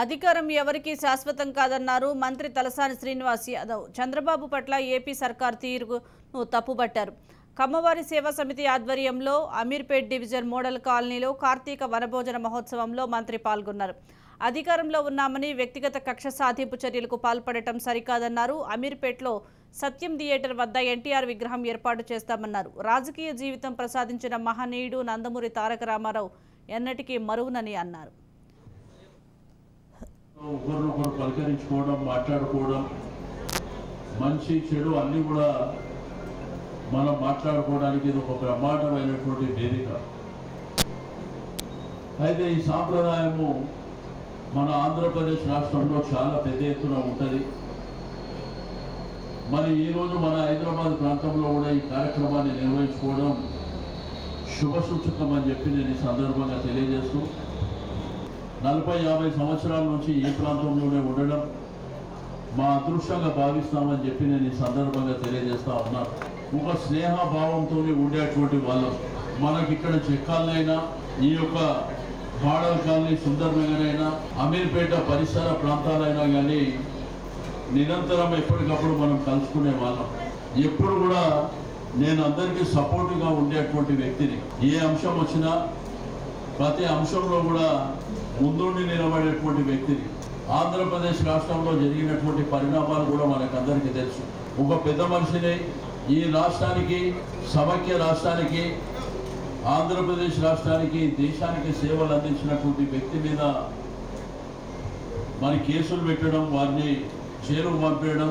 అధికారం ఎవరికి శాశ్వతం కాదన్నారు మంత్రి తలసాని శ్రీనివాస్ యాదవ్. చంద్రబాబు పట్ల ఏపీ సర్కార్ తీరును తప్పుబట్టారు. కమ్మవారి సేవా సమితి ఆధ్వర్యంలో అమీర్పేట్ డివిజన్ మోడల్ కాలనీలో కార్తీక వనభోజన మహోత్సవంలో మంత్రి పాల్గొన్నారు. అధికారంలో ఉన్నామని వ్యక్తిగత కక్ష సాధింపు చర్యలకు పాల్పడటం సరికాదన్నారు. అమీర్పేట్లో సత్యం థియేటర్ వద్ద ఎన్టీఆర్ విగ్రహం ఏర్పాటు చేస్తామన్నారు. రాజకీయ జీవితం ప్రసాదించిన మహనీయుడు నందమూరి తారక రామారావు ఎన్నటికీ మరువునని అన్నారు. ఒకరినొకరు పలకరించుకోవడం, మాట్లాడుకోవడం, మంచి చెడు అన్నీ కూడా మనం మాట్లాడుకోవడానికి ఇది ఒక బ్రహ్మాండమైనటువంటి వేదిక. అయితే ఈ సాంప్రదాయము మన ఆంధ్రప్రదేశ్ రాష్ట్రంలో చాలా పెద్ద ఎత్తున ఉంటుంది. మరి ఈరోజు మన హైదరాబాద్ ప్రాంతంలో కూడా ఈ కార్యక్రమాన్ని నిర్వహించుకోవడం శుభసూచకం అని చెప్పి నేను ఈ సందర్భంగా తెలియజేస్తూ, 40-50 సంవత్సరాల నుంచి ఈ ప్రాంతంలోనే ఉండడం మా అదృష్టంగా భావిస్తామని చెప్పి నేను ఈ సందర్భంగా తెలియజేస్తా ఉన్నాను. ఒక స్నేహభావంతో ఉండేటువంటి వాళ్ళం మనకి ఇక్కడ చెక్కాలనైనా, ఈ యొక్క బాడల్ కాలనీ సుందరనగరైనా, అమీర్పేట పరిసర ప్రాంతాలైనా కానీ నిరంతరం ఎప్పటికప్పుడు మనం కలుసుకునే వాళ్ళం. ఎప్పుడు కూడా నేను అందరికీ సపోర్టుగా ఉండేటువంటి వ్యక్తిని. ఏ అంశం వచ్చినా ప్రతి అంశంలో కూడా ముందుండి నిలబడేటువంటి వ్యక్తిని. ఆంధ్రప్రదేశ్ రాష్ట్రంలో జరిగినటువంటి పరిణామాలు కూడా మనకందరికీ తెలుసు. ఒక పెద్ద మనిషిని ఈ రాష్ట్రానికి, సమైక్య రాష్ట్రానికి, ఆంధ్రప్రదేశ్ రాష్ట్రానికి, దేశానికి సేవలు అందించినటువంటి వ్యక్తి మీద మరి కేసులు పెట్టడం, వారిని జైలుకు పంపేయడం